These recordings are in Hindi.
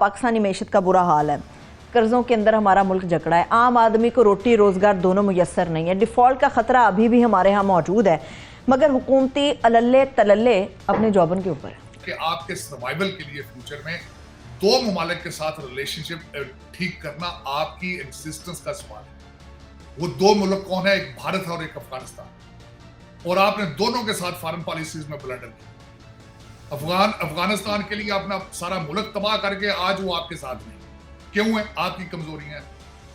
पाकिस्तानी मैशत का बुरा हाल है, कर्जों के अंदर हमारा मुल्क जकड़ा है, आम आदमी को रोटी रोजगार दोनों मुयसर नहीं है, डिफॉल्ट का खतरा अभी भी हमारे यहाँ मौजूद है, मगर हुकूमती अलल्ले तलल्ले अपने जौबन के ऊपर है कि आपके सर्वाइवल के लिए फ्यूचर में दो ममालिक के साथ रिलेशनशिप ठीक करना आपकी एग्जिस्टेंस का सवाल है। वो दो मुल्क कौन है? एक भारत है और एक अफगानिस्तान। और आपने दोनों के साथ फॉरेन पॉलिसीज में ब्लंडर किया। अफगानिस्तान के लिए अपना सारा मुल्क तबाह करके आज वो आपके साथ नहीं। क्यों है? आपकी कमजोरियां हैं,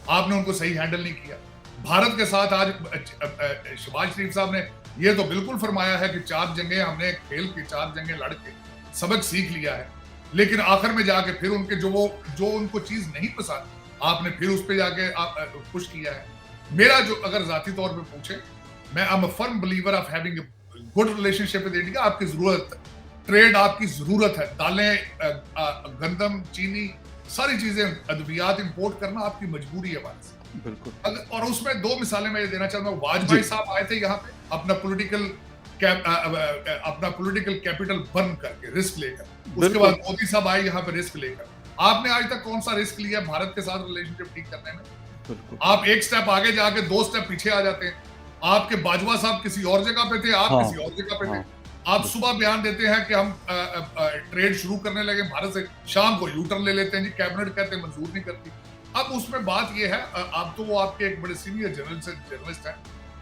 आपने उनको सही हैंडल नहीं किया। भारत के साथ आज शहबाज शरीफ साहब ने ये तो बिल्कुल फरमाया है कि 4 जंगें हमने खेल के 4 जंगें लड़ के सबक सीख लिया है, लेकिन आखिर में जाके फिर उनके जो उनको चीज नहीं पसंद आपने फिर उस पर जाके पुश किया है। मेरा जो अगर जाती तौर पे पूछे, मैं I am a firm believer of having a good relationship with India. आपकी जरूरत, ट्रेड आपकी जरूरत है, दालें, गंदम, चीनी, सारी चीजें, अद्वियात इंपोर्ट करना आपकी मजबूरी है भारत से। बिल्कुल। और उसमें 2 मिसालें मैं ये देना चाहता हूँ। वाजपेयी साहब आए थे यहाँ पे अपना पॉलिटिकल कैपिटल बर्न करके, रिस्क लेकर। उसके बाद मोदी साहब आए यहाँ पे रिस्क लेकर। आपने आज तक कौन सा रिस्क लिया भारत के साथ रिलेशनशिप ठीक करने में? आप एक स्टेप आगे जाके 2 स्टेप पीछे आ जाते हैं। आपके बाजवा साहब किसी और जगह पे थे, आप किसी और जगह पे थे। आप सुबह बयान देते हैं कि हम ट्रेड शुरू करने लगे भारत से, शाम को यूटर्न ले लेते हैं जी, कैबिनेट कहते हैं मंजूर नहीं करती। अब उसमें बात यह है, आप तो वो आपके एक बड़े सीनियर जर्नलिस्ट हैं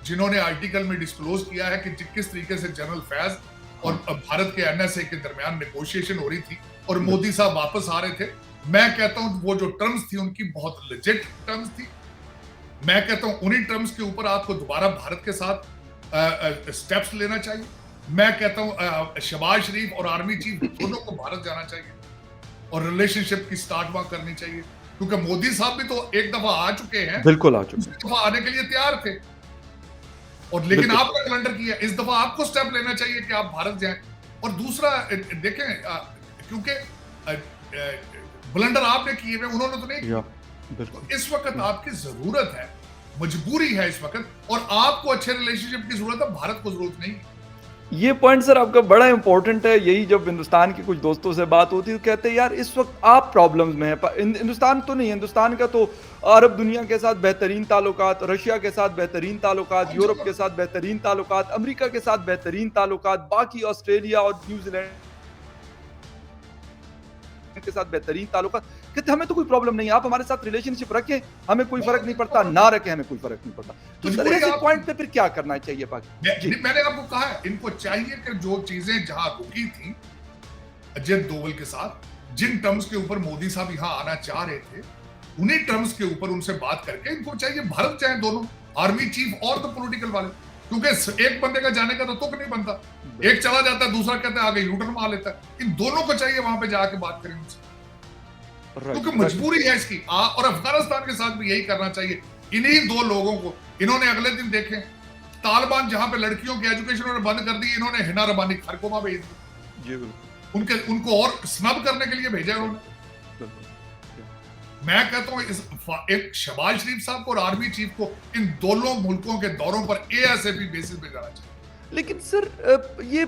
जिन्होंने आर्टिकल में डिस्क्लोज किया है कि किस तरीके से जनरल फैज और भारत के एनएसए के दरमियान नेगोशिएशन हो रही थी और मोदी साहब वापस आ रहे थे। मैं कहता हूं वो जो टर्म्स थी उनकी बहुत लेजिट टर्म्स थी। मैं कहता हूं उन्हीं टर्म्स के ऊपर आपको दोबारा भारत के साथ स्टेप्स लेना चाहिए। मैं कहता हूं शहबाज शरीफ और आर्मी चीफ दोनों को भारत जाना चाहिए और रिलेशनशिप की स्टार्ट वहां करनी चाहिए, क्योंकि मोदी साहब भी तो एक दफा आ चुके हैं, बिल्कुल आ चुके हैं, दूसरी दफा आने के लिए तैयार थे और लेकिन आपने कैलेंडर किया। इस दफा आपको स्टेप लेना चाहिए कि आप भारत जाएं। और दूसरा देखें, क्योंकि ब्लंडर आपने किए हुए, उन्होंने तो नहीं किया। तो इस वक्त आपकी जरूरत है, मजबूरी है इस वक्त, और आपको अच्छे रिलेशनशिप की जरूरत है, भारत को जरूरत नहीं। ये पॉइंट सर आपका बड़ा इंपॉर्टेंट है। यही जब हिंदुस्तान के कुछ दोस्तों से बात होती है तो कहते हैं यार इस वक्त आप प्रॉब्लम्स में है। हिंदुस्तान तो नहीं, हिंदुस्तान का तो अरब दुनिया के साथ बेहतरीन ताल्लुकात, रशिया के साथ बेहतरीन ताल्लुकात, यूरोप के साथ बेहतरीन ताल्लुकात, अमेरिका के साथ बेहतरीन ताल्लुकात, बाकी ऑस्ट्रेलिया और न्यूजीलैंड के साथ बेहतरीन ताल्लुकात। कहते हमें तो कोई प्रॉब्लम नहीं है, आप हमारे साथ रिलेशनशिप रखें, हमें कोई फर्क नहीं पड़ता, ना रखें हमें कोई फर्क नहीं पड़ता। तो सर ऐसे पॉइंट पे फिर क्या करना चाहिए पाकिस्तान? मैंने आपको कहा है, इनको चाहिए कि जो चीजें जहां रुकी थी अजित डोवल के साथ, जिन टर्म्स के ऊपर मोदी साहब यहां आना चाह रहे थे, उन्हीं टर्म्स के ऊपर उनसे बात करके इनको चाहिए भारत जाए दोनों, आर्मी चीफ और तो पॉलिटिकल वाले। क्योंकि एक बंदे का जाने का तो तुक नहीं बनता, एक चला जाता है, दूसरा कहता है आगे यूटर्न मार लेता है। इन दोनों को चाहिए वहां पे जाके बात करें उनसे, क्योंकि मजबूरी है इसकी। और अफगानिस्तान के साथ भी यही करना चाहिए। इन्हीं 2 लोगों को इन्होंने अगले दिन देखें, तालिबान जहां पे लड़कियों की एजुकेशन उन्होंने बंद कर दी, इन्होंने हिना रबानी खरकोमा भेज दी, उनको और स्नब करने के लिए भेजा उन्होंने। मैं कहता हूं एक शहबाज शरीफ साहब को और आर्मी चीफ को इन दोनों मुल्कों के दौरों पर एएसएपी बेसिस पे जाना चाहिए। लेकिन सर ये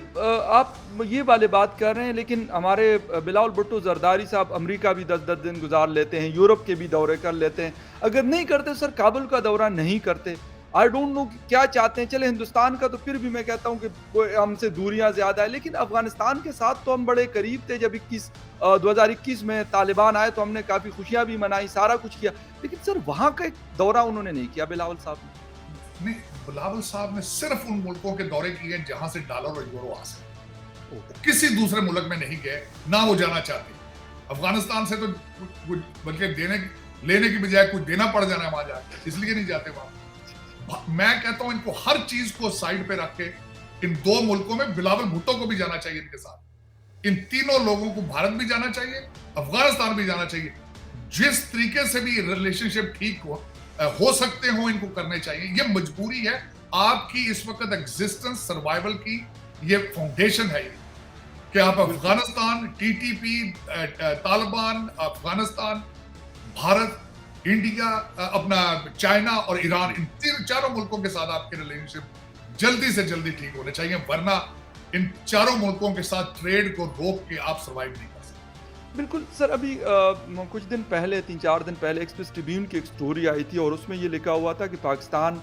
आप ये वाले बात कर रहे हैं, लेकिन हमारे बिलावल भुट्टो जरदारी साहब अमेरिका भी 10-10 दिन गुजार लेते हैं, यूरोप के भी दौरे कर लेते हैं। अगर नहीं करते सर, काबुल का दौरा नहीं करते, आई डोंट नो क्या चाहते हैं। चले हिंदुस्तान का तो फिर भी मैं कहता हूं कि हमसे दूरियां ज्यादा है, लेकिन अफगानिस्तान के साथ तो हम बड़े करीब थे। जब 2021 में तालिबान आए तो हमने काफी खुशियां भी मनाई, सारा कुछ किया, लेकिन सर वहां का एक दौरा उन्होंने नहीं किया बिलावल साहब ने। बिलावल साहब ने सिर्फ उन मुल्कों के दौरे किए जहां से डॉलर और यूरो आ सके, किसी दूसरे मुल्क में नहीं गए, ना वो जाना चाहते। अफगानिस्तान से तो बल्कि लेने की बजाय कुछ देना पड़ जाना है वहां जाके, इसलिए नहीं जाते वहां। मैं कहता हूं इनको हर चीज को साइड पे रख के इन 2 मुल्कों में बिलावल भुट्टो को भी जाना चाहिए इनके साथ। इन तीनों लोगों को भारत भी जाना चाहिए, अफगानिस्तान भी जाना चाहिए। जिस तरीके से भी रिलेशनशिप ठीक हो सकते हो, इनको करने चाहिए। ये मजबूरी है आपकी इस वक्त एग्जिस्टेंस, सर्वाइवल की ये फाउंडेशन है कि आप अफगानिस्तान, टीटीपी, तालिबान, अफगानिस्तान, भारत, इंडिया, अपना चाइना और ईरान, इन चारों मुल्कों के साथ आपके रिलेशनशिप जल्दी से जल्दी ठीक होने चाहिए, वरना इन चारों मुल्कों के साथ ट्रेड को रोक के आप सर्वाइव नहीं कर सकते। बिल्कुल सर, अभी कुछ दिन पहले 3-4 दिन पहले एक्सप्रेस ट्रिब्यून की एक स्टोरी आई थी और उसमें ये लिखा हुआ था कि पाकिस्तान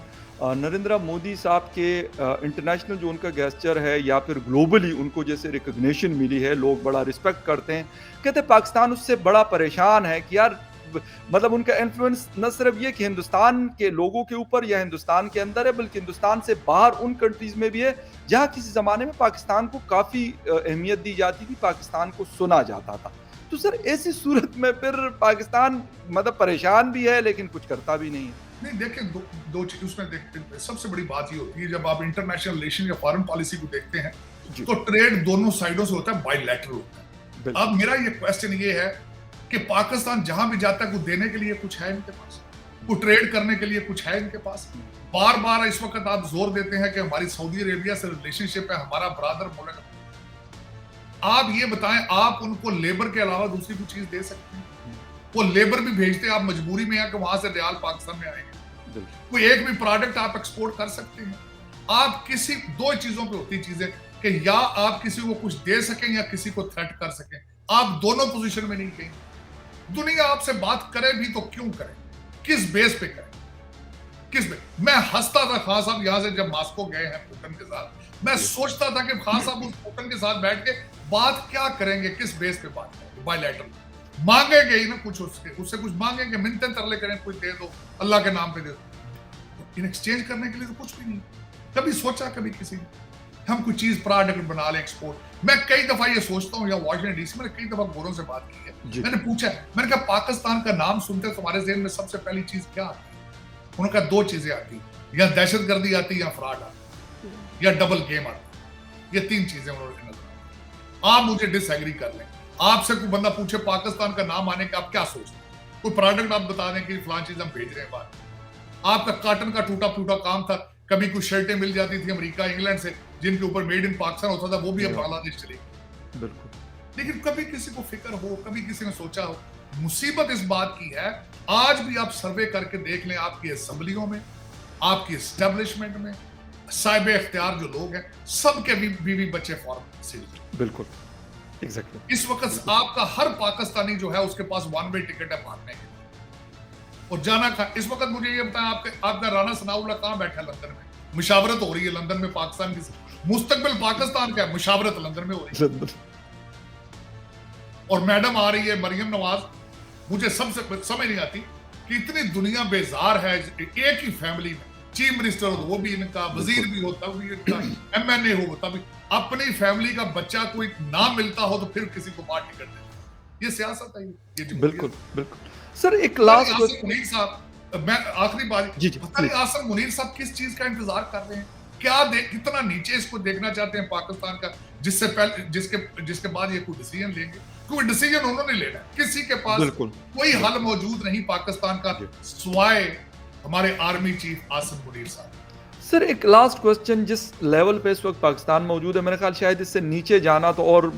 नरेंद्र मोदी साहब के इंटरनेशनल जो उनका गेस्चर है या फिर ग्लोबली उनको जैसे रिकॉग्निशन मिली है, लोग बड़ा रिस्पेक्ट करते हैं। कहते हैं पाकिस्तान उससे बड़ा परेशान है कि यार मतलब उनका इन्फ्लुएंस न सिर्फ ये कि हिंदुस्तान के लोगों के ऊपर या हिंदुस्तान के अंदर है, बल्कि हिंदुस्तान से बाहर उन कंट्रीज में भी है जहाँ किसी ज़माने में पाकिस्तान को काफ़ी अहमियत दी जाती थी, पाकिस्तान को सुना जाता था। तो सर ऐसी सूरत में फिर पाकिस्तान मतलब परेशान भी है लेकिन कुछ करता भी नहीं है। नहीं देखिए, दो चीज उसमें देखते हैं। सबसे बड़ी बात ये होती है जब आप इंटरनेशनल रिलेशन या फॉरेन पॉलिसी को देखते हैं तो ट्रेड दोनों साइडों से होता है, बायलैटरल होता है। अब मेरा ये क्वेश्चन ये है कि पाकिस्तान जहां भी जाता है कुछ देने के लिए कुछ है इनके पास, कुछ ट्रेड करने के लिए कुछ है इनके पास। बार बार इस वक्त आप जोर देते हैं कि हमारी सऊदी अरेबिया से रिलेशनशिप है, हमारा ब्रादर मुल्क। आप ये बताएं, आप उनको लेबर के अलावा दूसरी कोई चीज दे सकते हैं? वो लेबर भी भेजते हैं, आप मजबूरी में है कि वहां से रियाल पाकिस्तान में आएंगे। कोई एक भी प्रोडक्ट आप एक्सपोर्ट कर सकते हैं? आप किसी दो चीजों पे होती चीजें कि या आप किसी को कुछ दे सकें या किसी को थ्रेट कर सकें। आप दोनों पोजीशन में नहीं कहेंगे। दुनिया आपसे बात करे भी तो क्यों करे, किस बेस पे करे, किस बेस? मैं हंसता था खान साहब यहां से जब मॉस्को गए हैं पुतिन के साथ, मैं सोचता था कि खान साहब उस पुतिन के साथ बैठ के बात क्या करेंगे, किस बेस पे बात करेंगे। बायलैटरल मांगेंगे ही ना कुछ, उससे कुछ मांगेंगे, मिन्नतें तरले करें, कुछ दे दो अल्लाह के नाम पे दे दो। इन एक्सचेंज करने के लिए तो कुछ भी नहीं। कभी सोचा कभी किसी ने हम कोई चीज प्रोडक्ट बना ले एक्सपोर्ट? मैं कई दफा ये सोचता हूँ, या वॉशिंगटन डीसी मैंने कई दफा गोरों से बात की है, मैंने पूछा, मैंने कहा पाकिस्तान का नाम सुनते तुम्हारे ज़हन में सबसे पहली चीज क्या आती है? उन्होंने कहा दो चीजें आती, या दहशतगर्दी आती या फ्रॉड आती या डबल गेम आती। ये तीन चीजें उन्होंने नजर। आप मुझे डिसएग्री कर लें, आपसे कोई बंदा पूछे पाकिस्तान का नाम आने का आप क्या सोचते हैं? कोई प्रोडक्ट आप बता दें कि फलां चीज हम भेज रहे हैं बाहर। आपका कॉटन का टूटा फूटा काम था, कभी कुछ शर्टें मिल जाती थी अमेरिका इंग्लैंड से जिनके ऊपर मेड इन पाकिस्तान होता था, वो भी अब बांग्लादेश चली गई। बिल्कुल। लेकिन कभी किसी को फिक्र हो, कभी किसी ने सोचा हो? मुसीबत इस बात की है, आज भी आप सर्वे करके देख लें, आपकी असेंबलियों में, आपकी एस्टेब्लिशमेंट में साहिब इख्तियार जो लोग हैं, सबके बीवी बच्चे फॉरेन सिटीजन। बिल्कुल एग्जैक्टली। इस वक्त आपका हर पाकिस्तानी जो है उसके पास वन वे टिकट है भागने के लिए और जाना खा। इस वक्त मुझे ये बताएं, आपका राना सनाउल्लाह कहां बैठा है? लंदन में मुशावरत हो रही है लंदन में पाकिस्तान की। मुस्तकबिल पाकिस्तान का मुशावरत लंदन में हो रही है और मैडम आ रही है मरियम नवाज। मुझे सबसे समझ नहीं आती कि इतनी दुनिया बेजार है, एक ही फैमिली में चीफ मिनिस्टर हो वो भी इनका, वजीर भी हो तब भी इनका, MNA हो तब भी, अपनी फैमिली का बच्चा कोई ना मिलता हो तो फिर किसी को बाहर टिकट देते। ये सियासत है ये। बिल्कुल बिल्कुल। सर एक लास्ट मुनीर साहब, मैं आखिरी बात, पता नहीं आसिम मुनीर साहब किस चीज का इंतजार कर रहे हैं? क्या कितना नीचे इसको देखना चाहते हैं पाकिस्तान का, जिससे पहले जिसके बाद ये कोई डिसीजन लेंगे? कोई डिसीजन उन्होंने लेना है, किसी के पास कोई हल मौजूद नहीं पाकिस्तान का सिवाय हमारे आर्मी चीफ आसिम मुनीर साहब। सर एक लास्ट क्वेश्चन, जिस लेवल पे इस वक्त पाकिस्तान मौजूद है, मेरे ख्याल शायद इससे नीचे जाना तो, और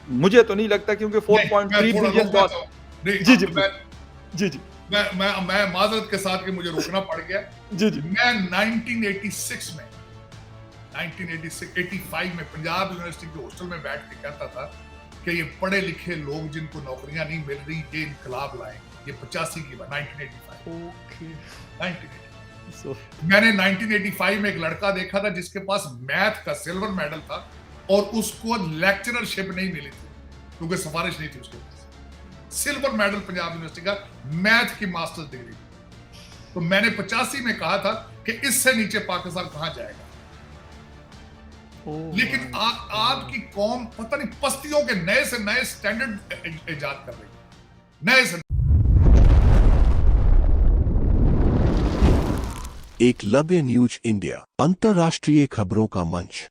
मुझे तो नहीं लगता, क्योंकि 4.3 बिलियन जी मैं माजरत के साथ कि मुझे रोकना पड़ गया। जी मैं 1986 में 85 में पंजाब यूनिवर्सिटी के हॉस्टल में बैठ के कहता था कि ये पढ़े लिखे लोग जिनको नौकरियां नहीं मिल रही, ये इनकलाब लाएं। ये 85 की बात, 1985। मैंने 1985 में एक लड़का देखा था जिसके पास मैथ का सिल्वर मेडल था और उसको लेक्चररशिप नहीं मिली थी क्योंकि सिफारिश नहीं थी उसके पास। सिल्वर मेडल पंजाब यूनिवर्सिटी का, मैथ की मास्टर्स डिग्री। तो मैंने 85 में कहा था कि इससे नीचे पाकिस्तान कहां जाएगा। लेकिन आपकी कौम पता नहीं पस्तियों के नए से नए स्टैंडर्ड इजाद कर रही है, नए से। एकलव्य न्यूज इंडिया, अंतर्राष्ट्रीय खबरों का मंच।